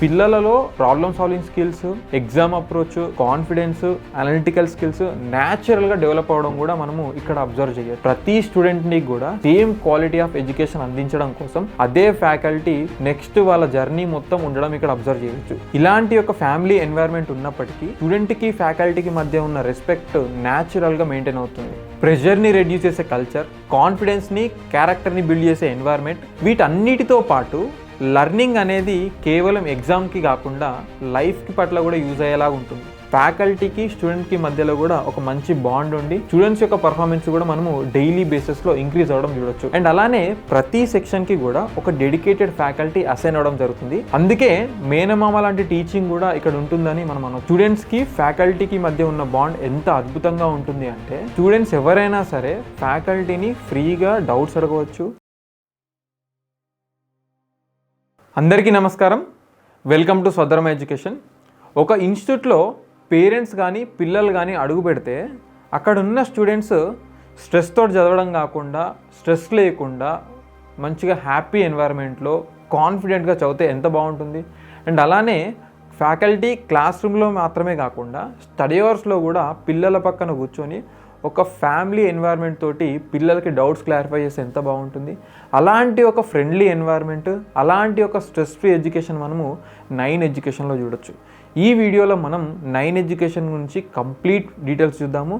పిల్లలలో problem solving skills, exam approach, confidence, analytical skills న్యాచురల్గా develop అవడం కూడా మనము ఇక్కడ అబ్జర్వ్ చేయొచ్చు. ప్రతి స్టూడెంట్ని కూడా సేమ్ క్వాలిటీ ఆఫ్ ఎడ్యుకేషన్ అందించడం కోసం అదే ఫ్యాకల్టీ నెక్స్ట్ వాళ్ళ జర్నీ మొత్తం ఉండడం ఇక్కడ అబ్జర్వ్ చేయొచ్చు. ఇలాంటి ఒక ఫ్యామిలీ ఎన్వైరన్మెంట్ ఉన్నప్పటికీ స్టూడెంట్కి ఫ్యాకల్టీకి మధ్య ఉన్న రెస్పెక్ట్ న్యాచురల్గా మెయింటైన్ అవుతుంది. ప్రెషర్ని రెడ్యూస్ చేసే కల్చర్, కాన్ఫిడెన్స్ని, క్యారెక్టర్ని బిల్డ్ చేసే ఎన్వైరన్మెంట్, వీటన్నిటితో పాటు లర్నింగ్ అనేది కేవలం ఎగ్జామ్కి కాకుండా లైఫ్కి పట్ల కూడా యూజ్ అయ్యేలాగా ఉంటుంది. ఫ్యాకల్టీకి స్టూడెంట్కి మధ్యలో కూడా ఒక మంచి బాండ్ ఉండి స్టూడెంట్స్ యొక్క పర్ఫార్మెన్స్ కూడా మనము డైలీ బేసిస్లో ఇంక్రీజ్ అవ్వడం చూడొచ్చు. అండ్ అలానే ప్రతి సెక్షన్కి కూడా ఒక డెడికేటెడ్ ఫ్యాకల్టీ అసైన్ అవ్వడం జరుగుతుంది. అందుకే మేనమామ లాంటి టీచింగ్ కూడా ఇక్కడ ఉంటుందని మనం అనొచ్చు. స్టూడెంట్స్కి ఫ్యాకల్టీకి మధ్య ఉన్న బాండ్ ఎంత అద్భుతంగా ఉంటుంది అంటే స్టూడెంట్స్ ఎవరైనా సరే ఫ్యాకల్టీని ఫ్రీగా డౌట్స్ అడగవచ్చు. అందరికీ నమస్కారం, వెల్కమ్ టు స్వధర్మ ఎడ్యుకేషన్. ఒక ఇన్స్టిట్యూట్లో పేరెంట్స్ కానీ పిల్లలు కానీ అడుగు పెడితే అక్కడ ఉన్న స్టూడెంట్స్ స్ట్రెస్ తోటి చదవడం కాకుండా, స్ట్రెస్ లేకుండా మంచిగా హ్యాపీ ఎన్వైర్న్మెంట్లో కాన్ఫిడెంట్గా చదివితే ఎంత బాగుంటుంది. అండ్ అలానే ఫ్యాకల్టీ క్లాస్ రూమ్లో మాత్రమే కాకుండా స్టడీ అవర్స్లో కూడా పిల్లల పక్కన కూర్చొని ఒక ఫ్యామిలీ ఎన్వైర్న్మెంట్ తోటి పిల్లలకి డౌట్స్ క్లారిఫై చేస్తే ఎంత బాగుంటుంది. అలాంటి ఒక ఫ్రెండ్లీ ఎన్వైర్న్మెంట్, అలాంటి ఒక స్ట్రెస్ ఫ్రీ ఎడ్యుకేషన్ మనము 9 ఎడ్యుకేషన్లో చూడొచ్చు. ఈ వీడియోలో మనం 9 ఎడ్యుకేషన్ గురించి కంప్లీట్ డీటెయిల్స్ చూద్దాము.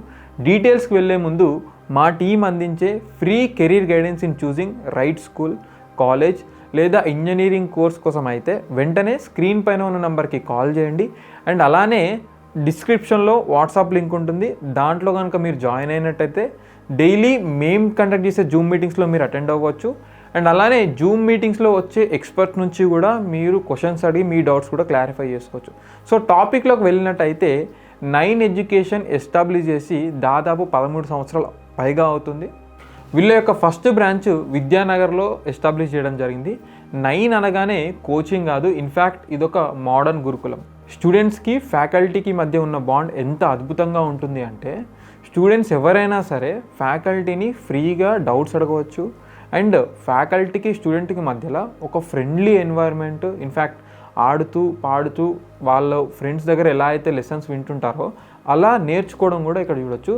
డీటెయిల్స్కి వెళ్ళే ముందు మా టీం అందించే free career guidance in choosing right school, college లేదా ఇంజనీరింగ్ కోర్స్ కోసం అయితే వెంటనే స్క్రీన్ పైన ఉన్న నెంబర్కి కాల్ చేయండి. అండ్ అలానే డిస్క్రిప్షన్లో వాట్సాప్ లింక్ ఉంటుంది. దాంట్లో కనుక మీరు జాయిన్ అయినట్టయితే డైలీ మేము కండక్ట్ చేసే జూమ్ మీటింగ్స్లో మీరు అటెండ్ అవ్వచ్చు. అండ్ అలానే జూమ్ మీటింగ్స్లో వచ్చే ఎక్స్పర్ట్ నుంచి కూడా మీరు క్వశ్చన్స్ అడిగి మీ డౌట్స్ కూడా క్లారిఫై చేసుకోవచ్చు. సో టాపిక్లోకి వెళ్ళినట్టయితే 9 ఎడ్యుకేషన్ ఎస్టాబ్లిష్ చేసి దాదాపు 13 సంవత్సరాలు పైగా అవుతుంది. వీళ్ళ యొక్క ఫస్ట్ బ్రాంచ్ విద్యానగర్లో ఎస్టాబ్లిష్ చేయడం జరిగింది. 9 అనగానే కోచింగ్ కాదు, ఇన్ఫ్యాక్ట్ ఇదొక మోడర్న్ గురుకులం. స్టూడెంట్స్కి ఫ్యాకల్టీకి మధ్య ఉన్న బాండ్ ఎంత అద్భుతంగా ఉంటుంది అంటే స్టూడెంట్స్ ఎవరైనా సరే ఫ్యాకల్టీని ఫ్రీగా డౌట్స్ అడగవచ్చు. అండ్ ఫ్యాకల్టీకి స్టూడెంట్కి మధ్యలో ఒక ఫ్రెండ్లీ ఎన్వైర్న్మెంట్, ఇన్ఫ్యాక్ట్ ఆడుతూ పాడుతూ వాళ్ళ ఫ్రెండ్స్ దగ్గర ఎలా అయితే లెసన్స్ వింటుంటారో అలా నేర్చుకోవడం కూడా ఇక్కడ చూడొచ్చు.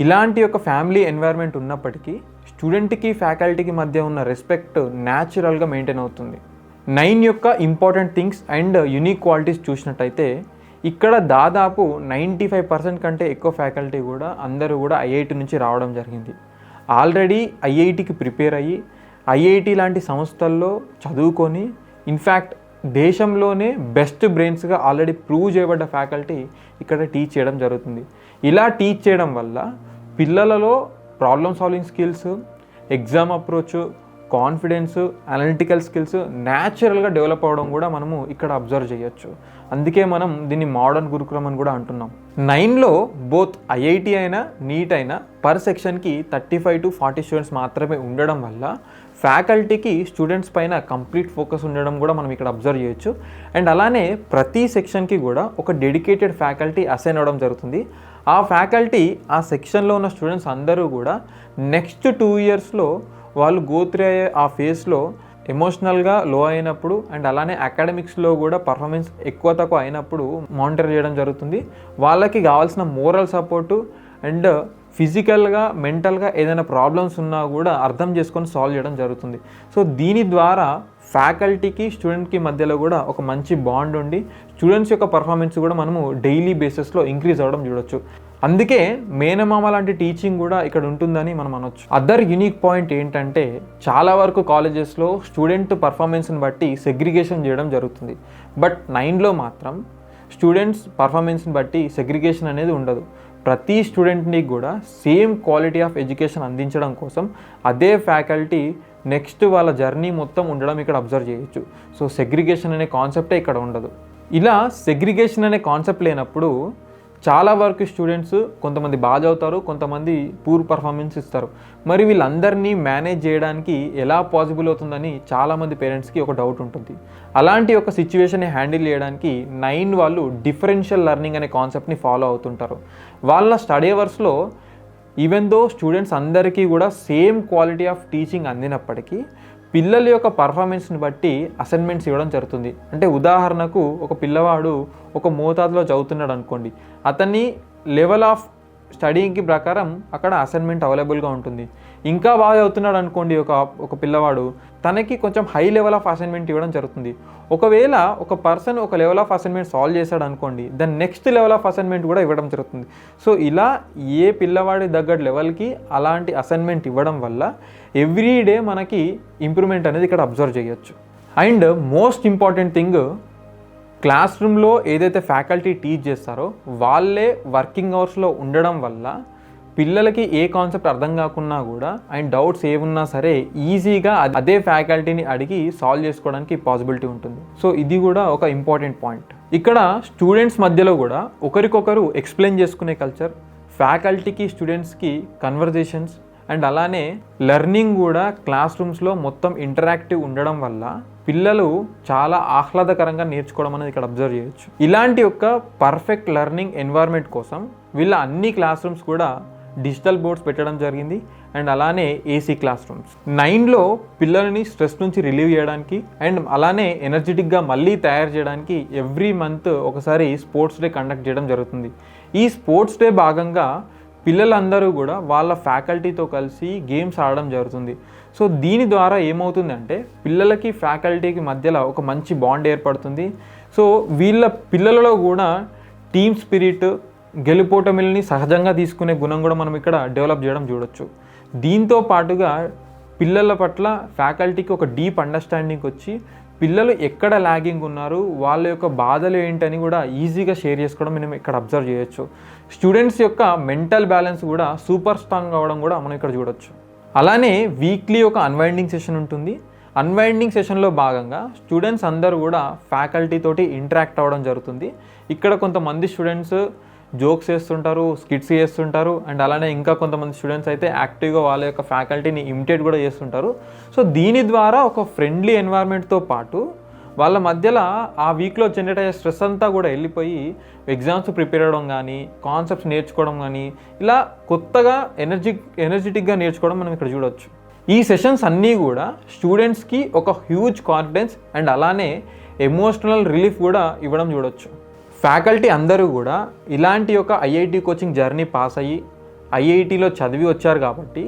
ఇలాంటి ఒక ఫ్యామిలీ ఎన్వైర్న్మెంట్ ఉన్నప్పటికీ స్టూడెంట్కి ఫ్యాకల్టీకి మధ్య ఉన్న రెస్పెక్ట్ న్యాచురల్గా మెయింటైన్ అవుతుంది. 9 యొక్క important things and unique qualities చూసినట్టయితే ఇక్కడ దాదాపు 95% కంటే ఎక్కువ ఫ్యాకల్టీ కూడా అందరూ కూడా ఐఐటి నుంచి రావడం జరిగింది. ఆల్రెడీ ఐఐటికి ప్రిపేర్ అయ్యి ఐఐటి లాంటి సంస్థల్లో చదువుకొని ఇన్ఫ్యాక్ట్ దేశంలోనే బెస్ట్ బ్రెయిన్స్గా ఆల్రెడీ ప్రూవ్ చేయబడ్డ ఫ్యాకల్టీ ఇక్కడ టీచ్ చేయడం జరుగుతుంది. ఇలా టీచ్ చేయడం వల్ల పిల్లలలో problem solving skills, exam approach, confidence, analytical skills న్యాచురల్గా డెవలప్ అవ్వడం కూడా మనము ఇక్కడ అబ్జర్వ్ చేయొచ్చు. అందుకే మనం దీన్ని మోడర్న్ గురుకులం అని కూడా అంటున్నాం. 9లో బోత్ ఐఐటి అయినా నీట్ అయినా పర్ సెక్షన్కి 35 to 40 స్టూడెంట్స్ మాత్రమే ఉండడం వల్ల ఫ్యాకల్టీకి స్టూడెంట్స్ పైన కంప్లీట్ ఫోకస్ ఉండడం కూడా మనం ఇక్కడ అబ్జర్వ్ చేయొచ్చు. అండ్ అలానే ప్రతి సెక్షన్కి కూడా ఒక డెడికేటెడ్ ఫ్యాకల్టీ అసైన్ అవ్వడం జరుగుతుంది. ఆ ఫ్యాకల్టీ ఆ సెక్షన్లో ఉన్న స్టూడెంట్స్ అందరూ కూడా నెక్స్ట్ 2 ఇయర్స్లో వాళ్ళు గోత్రీ అయ్యే ఆ ఫేజ్లో ఎమోషనల్గా లో అయినప్పుడు అండ్ అలానే అకాడమిక్స్లో కూడా పర్ఫార్మెన్స్ ఎక్కువ తక్కువ అయినప్పుడు మానిటర్ చేయడం జరుగుతుంది. వాళ్ళకి కావాల్సిన మోరల్ సపోర్టు అండ్ ఫిజికల్గా మెంటల్గా ఏదైనా ప్రాబ్లమ్స్ ఉన్నా కూడా అర్థం చేసుకొని సాల్వ్ చేయడం జరుగుతుంది. సో దీని ద్వారా ఫ్యాకల్టీకి స్టూడెంట్కి మధ్యలో కూడా ఒక మంచి బాండ్ ఉండి స్టూడెంట్స్ యొక్క పర్ఫార్మెన్స్ కూడా మనము డైలీ బేసిస్లో ఇంక్రీజ్ అవ్వడం చూడొచ్చు. అందుకే మేనమామ లాంటి టీచింగ్ కూడా ఇక్కడ ఉంటుందని మనం అనొచ్చు. అదర్ యూనిక్ పాయింట్ ఏంటంటే చాలా వరకు కాలేజెస్లో స్టూడెంట్ పర్ఫార్మెన్స్ని బట్టి సెగ్రిగేషన్ చేయడం జరుగుతుంది. బట్ 9లో మాత్రం స్టూడెంట్స్ పర్ఫార్మెన్స్ని బట్టి సెగ్రిగేషన్ అనేది ఉండదు. ప్రతి స్టూడెంట్ని కూడా సేమ్ క్వాలిటీ ఆఫ్ ఎడ్యుకేషన్ అందించడం కోసం అదే ఫ్యాకల్టీ నెక్స్ట్ వాళ్ళ జర్నీ మొత్తం ఉండడం ఇక్కడ అబ్జర్వ్ చేయొచ్చు. సో సెగ్రిగేషన్ అనే కాన్సెప్టే ఇక్కడ ఉండదు. ఇలా సెగ్రిగేషన్ అనే కాన్సెప్ట్ లేనప్పుడు చాలా వరకు స్టూడెంట్స్ కొంతమంది బాగా చదువుతారు, కొంతమంది పూర్ పర్ఫార్మెన్స్ ఇస్తారు. మరి వీళ్ళందరినీ మేనేజ్ చేయడానికి ఎలా పాసిబుల్ అవుతుందని చాలామంది పేరెంట్స్కి ఒక డౌట్ ఉంటుంది. అలాంటి ఒక సిచ్యువేషన్ని హ్యాండిల్ చేయడానికి 9 వాళ్ళు డిఫరెన్షియల్ లెర్నింగ్ అనే కాన్సెప్ట్ని ఫాలో అవుతుంటారు. వాళ్ళ స్టడీ అవర్స్లో ఈవెన్ దో స్టూడెంట్స్ అందరికీ కూడా సేమ్ క్వాలిటీ ఆఫ్ టీచింగ్ అందినప్పటికీ పిల్లల యొక్క పర్ఫార్మెన్స్ని బట్టి అసైన్మెంట్స్ ఇవ్వడం జరుగుతుంది. అంటే ఉదాహరణకు ఒక పిల్లవాడు ఒక మోతాదులో చదువుతున్నాడు అనుకోండి, అతన్ని లెవెల్ ఆఫ్ స్టడీకి ప్రకారం అక్కడ అసైన్మెంట్ అవైలబుల్గా ఉంటుంది. ఇంకా బాగా చదువుతున్నాడు అనుకోండి ఒక పిల్లవాడు, తనకి కొంచెం హై లెవెల్ ఆఫ్ అసైన్మెంట్ ఇవ్వడం జరుగుతుంది. ఒకవేళ ఒక పర్సన్ ఒక లెవెల్ ఆఫ్ అసైన్మెంట్ సాల్వ్ చేశాడు అనుకోండి, దాని నెక్స్ట్ లెవెల్ ఆఫ్ అసైన్మెంట్ కూడా ఇవ్వడం జరుగుతుంది. సో ఇలా ఏ పిల్లవాడి దగ్గర లెవెల్కి అలాంటి అసైన్మెంట్ ఇవ్వడం వల్ల ఎవ్రీడే మనకి ఇంప్రూవ్మెంట్ అనేది ఇక్కడ అబ్జర్వ్ చేయొచ్చు. And most important thing, class రూమ్లో ఏదైతే ఫ్యాకల్టీ టీచ్ చేస్తారో వాళ్ళే వర్కింగ్ అవర్స్లో ఉండడం వల్ల పిల్లలకి ఏ కాన్సెప్ట్ అర్థం కాకున్నా కూడా అండ్ డౌట్స్ ఏమున్నా సరే ఈజీగా అదే ఫ్యాకల్టీని అడిగి సాల్వ్ చేసుకోవడానికి పాసిబిలిటీ ఉంటుంది. సో ఇది కూడా ఒక ఇంపార్టెంట్ పాయింట్. ఇక్కడ స్టూడెంట్స్ మధ్యలో కూడా ఒకరికొకరు ఎక్స్ప్లెయిన్ చేసుకునే కల్చర్, ఫ్యాకల్టీకి స్టూడెంట్స్కి కన్వర్జేషన్స్ అండ్ అలానే లెర్నింగ్ కూడా క్లాస్ రూమ్స్లో మొత్తం ఇంటరాక్టివ్ ఉండడం వల్ల పిల్లలు చాలా ఆహ్లాదకరంగా నేర్చుకోవడం అనేది ఇక్కడ అబ్జర్వ్ చేయొచ్చు. ఇలాంటి ఒక పర్ఫెక్ట్ లెర్నింగ్ ఎన్వైర్న్మెంట్ కోసం వీళ్ళ అన్ని క్లాస్ రూమ్స్ కూడా డిజిటల్ బోర్డ్స్ పెట్టడం జరిగింది అండ్ అలానే ఏసీ క్లాస్ రూమ్స్. 9లో పిల్లల్ని స్ట్రెస్ నుంచి రిలీవ్ చేయడానికి అండ్ అలానే ఎనర్జెటిక్గా మళ్ళీ తయారు చేయడానికి ఎవ్రీ మంత్ ఒకసారి స్పోర్ట్స్ డే కండక్ట్ చేయడం జరుగుతుంది. ఈ స్పోర్ట్స్ డే భాగంగా పిల్లలందరూ కూడా వాళ్ళ ఫ్యాకల్టీతో కలిసి గేమ్స్ ఆడడం జరుగుతుంది. సో దీని ద్వారా ఏమవుతుందంటే పిల్లలకి ఫ్యాకల్టీకి మధ్యలో ఒక మంచి బాండ్ ఏర్పడుతుంది. సో పిల్లలలో కూడా టీమ్ స్పిరిట్, గెలుపోటమిల్ని సహజంగా తీసుకునే గుణం కూడా మనం ఇక్కడ డెవలప్ చేయడం చూడొచ్చు. దీంతో పాటుగా పిల్లల పట్ల ఫ్యాకల్టీకి ఒక డీప్ అండర్స్టాండింగ్ వచ్చి పిల్లలు ఎక్కడ ల్యాగింగ్ ఉన్నారు, వాళ్ళ యొక్క బాధలు ఏంటని కూడా ఈజీగా షేర్ చేసుకోవడం మనం ఇక్కడ అబ్జర్వ్ చేయొచ్చు. స్టూడెంట్స్ యొక్క మెంటల్ బ్యాలెన్స్ కూడా సూపర్ స్ట్రాంగ్ అవ్వడం కూడా మనం ఇక్కడ చూడొచ్చు. అలానే వీక్లీ ఒక అన్వైండింగ్ సెషన్ ఉంటుంది. అన్వైండింగ్ సెషన్లో భాగంగా స్టూడెంట్స్ అందరూ కూడా ఫ్యాకల్టీ తోటి ఇంటరాక్ట్ అవ్వడం జరుగుతుంది. ఇక్కడ కొంతమంది స్టూడెంట్స్ జోక్స్ చేస్తుంటారు, స్కిట్స్ చేస్తుంటారు అండ్ అలానే ఇంకా కొంతమంది స్టూడెంట్స్ అయితే యాక్టివ్గా వాళ్ళ యొక్క ఫ్యాకల్టీని ఇమిటేట్ కూడా చేస్తుంటారు. సో దీని ద్వారా ఒక ఫ్రెండ్లీ ఎన్వైర్న్మెంట్తో పాటు వాళ్ళ మధ్యలో ఆ వీక్లో జనరేట్ అయ్యే స్ట్రెస్ అంతా కూడా వెళ్ళిపోయి ఎగ్జామ్స్ ప్రిపేర్ అవ్వడం కానీ, కాన్సెప్ట్స్ నేర్చుకోవడం కానీ, ఇలా కొత్తగా ఎనర్జెటిక్గా నేర్చుకోవడం మనం ఇక్కడ చూడవచ్చు. ఈ సెషన్స్ అన్నీ కూడా స్టూడెంట్స్కి ఒక హ్యూజ్ కాన్ఫిడెన్స్ అండ్ అలానే ఎమోషనల్ రిలీఫ్ కూడా ఇవ్వడం చూడవచ్చు. ఫ్యాకల్టీ అందరూ కూడా ఇలాంటి ఒక ఐఐటి కోచింగ్ జర్నీ పాస్ అయ్యి ఐఐటిలో చదివి వచ్చారు కాబట్టి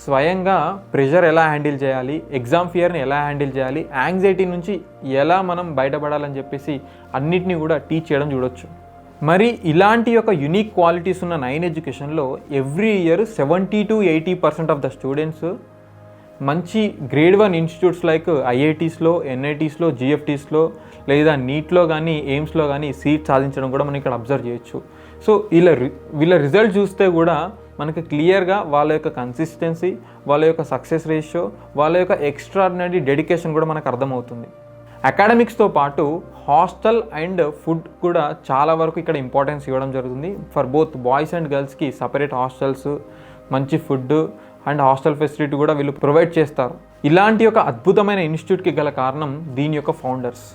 స్వయంగా ప్రెషర్ ఎలా హ్యాండిల్ చేయాలి, ఎగ్జామ్ ఫియర్ని ఎలా హ్యాండిల్ చేయాలి, యాంగ్జైటీ నుంచి ఎలా మనం బయటపడాలని చెప్పేసి అన్నిటినీ కూడా టీచ్ చేయడం చూడొచ్చు. మరి ఇలాంటి యొక్క యూనిక్ క్వాలిటీస్ ఉన్న 9 ఎడ్యుకేషన్లో every year 70 to 80% of the students మంచి గ్రేడ్ 1 ఇన్స్టిట్యూట్స్ లైక్ ఐఐటీస్లో, ఎన్ఐటీస్లో, జిఎఫ్టీస్లో లేదా నీట్లో కానీ, ఎయిమ్స్లో కానీ సీట్ సాధించడం కూడా మనం ఇక్కడ అబ్జర్వ్ చేయొచ్చు. సో వీళ్ళ రిజల్ట్ చూస్తే కూడా మనకి క్లియర్గా వాళ్ళ యొక్క కన్సిస్టెన్సీ, వాళ్ళ యొక్క సక్సెస్ రేషియో, వాళ్ళ యొక్క ఎక్స్ట్రాడినరీ డెడికేషన్ కూడా మనకు అర్థమవుతుంది. అకాడమిక్స్తో పాటు హాస్టల్ అండ్ ఫుడ్ కూడా చాలా వరకు ఇక్కడ ఇంపార్టెన్స్ ఇవ్వడం జరుగుతుంది. ఫర్ బోత్ బాయ్స్ అండ్ గర్ల్స్కి సపరేట్ హాస్టల్స్, మంచి ఫుడ్ అండ్ హాస్టల్ ఫెసిలిటీ కూడా వీళ్ళు ప్రొవైడ్ చేస్తారు. ఇలాంటి ఒక అద్భుతమైన ఇన్స్టిట్యూట్కి గల కారణం దీని యొక్క ఫౌండర్స్.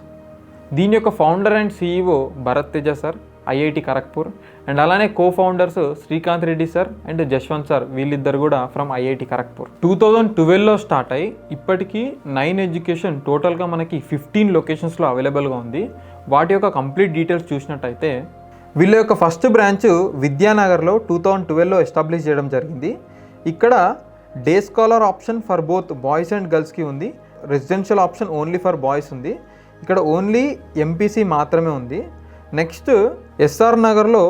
దీని యొక్క founder and CEO Bharat Teja sir, IIT Kharagpur and అలానే co-founders Srikanth Reddy sir and Jashwanth sir, వీళ్ళిద్దరు కూడా ఫ్రమ్ ఐఐటి ఖరగ్పూర్. 2012లో స్టార్ట్ అయ్యి ఇప్పటికీ 9 ఎడ్యుకేషన్ టోటల్గా మనకి 15 లొకేషన్స్లో అవైలబుల్గా ఉంది. వాటి యొక్క కంప్లీట్ డీటెయిల్స్ చూసినట్టయితే వీళ్ళ యొక్క ఫస్ట్ బ్రాంచ్ విద్యానగర్లో 2012లో ఎస్టాబ్లిష్ చేయడం జరిగింది. ఇక్కడ day scholar option for both boys and గర్ల్స్కి ఉంది. Residential option only for boys ఉంది. ఇక్కడ ఓన్లీ ఎంపీసీ మాత్రమే ఉంది. నెక్స్ట్ ఎస్ఆర్ నగర్లో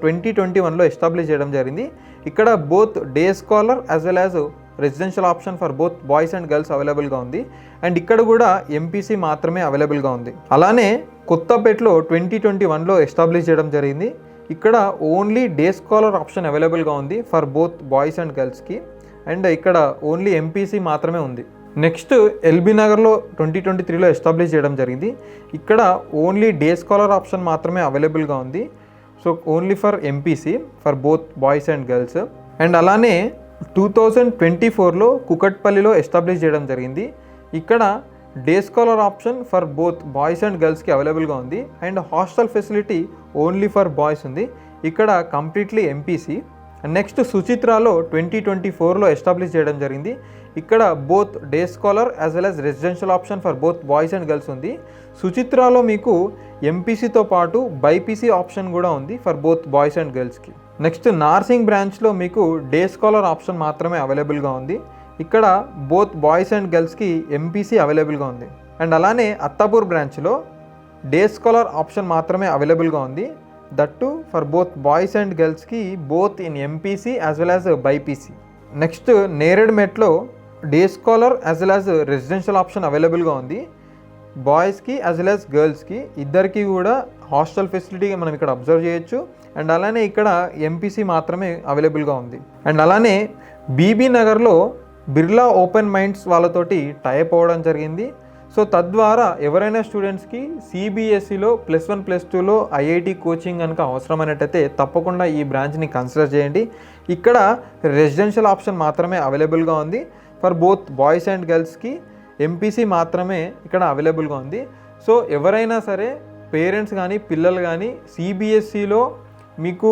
2021లో ఎస్టాబ్లిష్ చేయడం జరిగింది. ఇక్కడ both day scholar as well as residential option for both boys and girls అవైలబుల్గా ఉంది. అండ్ ఇక్కడ కూడా ఎంపీసీ మాత్రమే అవైలబుల్గా ఉంది. అలానే కొత్తపేటలో 2021లో ఎస్టాబ్లిష్ చేయడం జరిగింది. ఇక్కడ ఓన్లీ డే స్కాలర్ ఆప్షన్ అవైలబుల్గా ఉంది ఫర్ బోత్ బాయ్స్ అండ్ గర్ల్స్కి అండ్ ఇక్కడ ఓన్లీ ఎంపీసీ మాత్రమే ఉంది. నెక్స్ట్ ఎల్బీ నగర్లో 2023లో ఎస్టాబ్లిష్ చేయడం జరిగింది. ఇక్కడ ఓన్లీ డే స్కాలర్ ఆప్షన్ మాత్రమే అవైలబుల్గా ఉంది. So only for MPC for both boys and girls. And అలానే 2024లో కుకట్పల్లిలో ఎస్టాబ్లిష్ చేయడం జరిగింది. ఇక్కడ day scholar option for both boys and గర్ల్స్కి అవైలబుల్గా ఉంది and hostel facility only for boys ఉంది. ఇక్కడ కంప్లీట్లీ ఎంపీసీ. నెక్స్ట్ సుచిత్రాలో 2024లో ఎస్టాబ్లిష్ చేయడం జరిగింది. ఇక్కడ both day scholar as well as residential option for both boys and girls ఉంది. సుచిత్రాలో మీకు ఎంపీసీతో పాటు బైపీసీ ఆప్షన్ కూడా ఉంది ఫర్ బోత్ బాయ్స్ అండ్ గర్ల్స్కి. నెక్స్ట్ నార్సింగ్ బ్రాంచ్లో మీకు డే స్కాలర్ ఆప్షన్ మాత్రమే అవైలబుల్గా ఉంది. ఇక్కడ బోత్ బాయ్స్ అండ్ గర్ల్స్కి ఎంపీసీ అవైలబుల్గా ఉంది. అండ్ అలానే అత్తాపూర్ బ్రాంచ్లో డే స్కాలర్ ఆప్షన్ మాత్రమే అవైలబుల్గా ఉంది. That for both boys and గర్ల్స్కి both in MPC as well as BiPC. Next నేరేడ్మెట్లో day scholar as well as residential option అవైలబుల్గా ఉంది. బాయ్స్కి యాజ్ వెల్ యాజ్ గర్ల్స్కి ఇద్దరికి కూడా హాస్టల్ ఫెసిలిటీ మనం ఇక్కడ అబ్జర్వ్ చేయొచ్చు. అండ్ అలానే ఇక్కడ ఎంపీసీ మాత్రమే అవైలబుల్గా ఉంది. అండ్ అలానే బీబీ నగర్లో బిర్లా ఓపెన్ మైండ్స్ వాళ్ళతోటి టైప్ అవ్వడం జరిగింది. సో తద్వారా ఎవరైనా స్టూడెంట్స్కి సిబిఎస్ఈలో +1 +2లో ఐఐటి కోచింగ్ కనుక అవసరమైనట్టయితే తప్పకుండా ఈ బ్రాంచ్ని కన్సిడర్ చేయండి. ఇక్కడ రెసిడెన్షియల్ ఆప్షన్ మాత్రమే అవైలబుల్గా ఉంది. ఫర్ బోత్ బాయ్స్ అండ్ గర్ల్స్కి ఎంపీసీ మాత్రమే ఇక్కడ అవైలబుల్గా ఉంది. సో ఎవరైనా సరే పేరెంట్స్ కానీ పిల్లలు కానీ సిబిఎస్ఈలో మీకు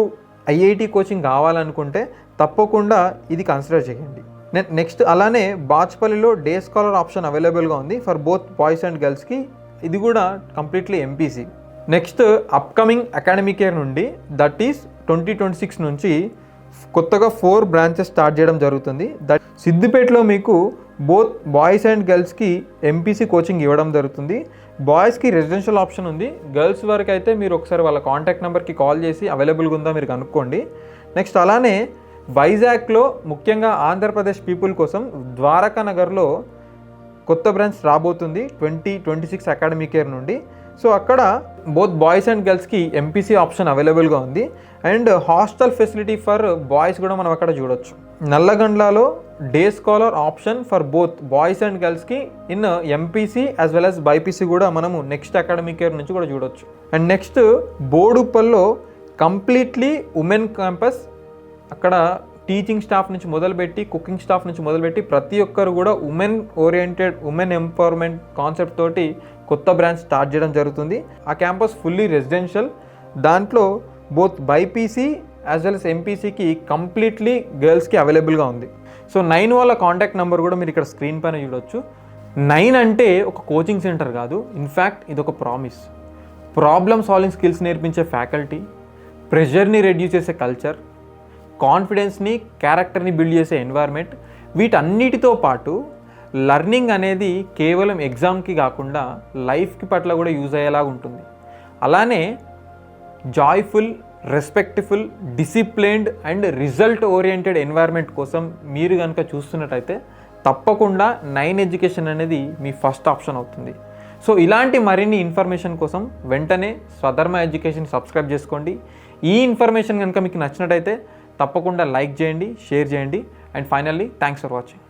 ఐఐటి కోచింగ్ కావాలనుకుంటే తప్పకుండా ఇది కన్సిడర్ చేయండి. నెక్స్ట్ అలానే బాచ్పల్లిలో డే స్కాలర్ ఆప్షన్ అవైలబుల్గా ఉంది ఫర్ బోత్ బాయ్స్ అండ్ గర్ల్స్కి. ఇది కూడా completely MPC. Next upcoming academic year నుండి దట్ ఈస్ 2026 నుంచి కొత్తగా 4 బ్రాంచెస్ స్టార్ట్ చేయడం జరుగుతుంది. సిద్దిపేటలో మీకు బోత్ బాయ్స్ అండ్ గర్ల్స్కి ఎంపీసీ కోచింగ్ ఇవ్వడం జరుగుతుంది. బాయ్స్కి రెసిడెన్షియల్ ఆప్షన్ ఉంది. గర్ల్స్ వరకు అయితే మీరు ఒకసారి వాళ్ళ కాంటాక్ట్ నెంబర్కి కాల్ చేసి అవైలబుల్గా ఉందా మీరు కనుక్కోండి. నెక్స్ట్ అలానే వైజాగ్లో ముఖ్యంగా ఆంధ్రప్రదేశ్ పీపుల్ కోసం ద్వారకా నగర్లో కొత్త బ్రాంచ్ రాబోతుంది 2026 అకాడమిక్ ఇయర్ నుండి. సో అక్కడ బోత్ బాయ్స్ అండ్ గర్ల్స్కి ఎంపీసీ ఆప్షన్ అవైలబుల్గా ఉంది. And hostel facility for boys కూడా మనం అక్కడ చూడొచ్చు. నల్లగండ్లలో day scholar option for both boys and గర్ల్స్కి in MPC as well as BiPC కూడా మనము నెక్స్ట్ అకాడమిక్ ఇయర్ నుంచి కూడా చూడొచ్చు. అండ్ నెక్స్ట్ బోడుప్పల్లో కంప్లీట్లీ ఉమెన్ క్యాంపస్. అక్కడ టీచింగ్ స్టాఫ్ నుంచి మొదలుపెట్టి కుకింగ్ స్టాఫ్ నుంచి మొదలుపెట్టి ప్రతి ఒక్కరు కూడా women oriented women empowerment concept తోటి కొత్త బ్రాంచ్ స్టార్ట్ చేయడం జరుగుతుంది. ఆ క్యాంపస్ ఫుల్లీ రెసిడెన్షియల్. దాంట్లో both BiPC as well as ఎంపీసీకి కంప్లీట్లీ గర్ల్స్కి అవైలబుల్గా ఉంది. సో 9 వాళ్ళ కాంటాక్ట్ నెంబర్ కూడా మీరు ఇక్కడ స్క్రీన్ పైన చూడొచ్చు. 9 అంటే ఒక కోచింగ్ సెంటర్ కాదు, ఇన్ఫ్యాక్ట్ ఇది ఒక ప్రామిస్. ప్రాబ్లమ్ సాల్వింగ్ స్కిల్స్ నేర్పించే ఫ్యాకల్టీ, ప్రెషర్ని రెడ్యూస్ చేసే కల్చర్, కాన్ఫిడెన్స్ని క్యారెక్టర్ని బిల్డ్ చేసే ఎన్వైర్న్మెంట్, వీటన్నిటితో పాటు లర్నింగ్ అనేది కేవలం ఎగ్జామ్కి కాకుండా లైఫ్కి పట్ల కూడా యూజ్ అయ్యేలాగా ఉంటుంది. అలానే joyful, respectful, disciplined and result oriented environment కోసం మీరు కనుక చూస్తున్నట్టయితే తప్పకుండా 9 ఎడ్యుకేషన్ అనేది మీ ఫస్ట్ ఆప్షన్ అవుతుంది. సో ఇలాంటి మరిన్ని ఇన్ఫర్మేషన్ కోసం వెంటనే స్వధర్మ ఎడ్యుకేషన్ సబ్స్క్రైబ్ చేసుకోండి. ఈ ఇన్ఫర్మేషన్ కనుక మీకు నచ్చినట్టయితే తప్పకుండా లైక్ చేయండి, షేర్ చేయండి. And finally thanks for watching.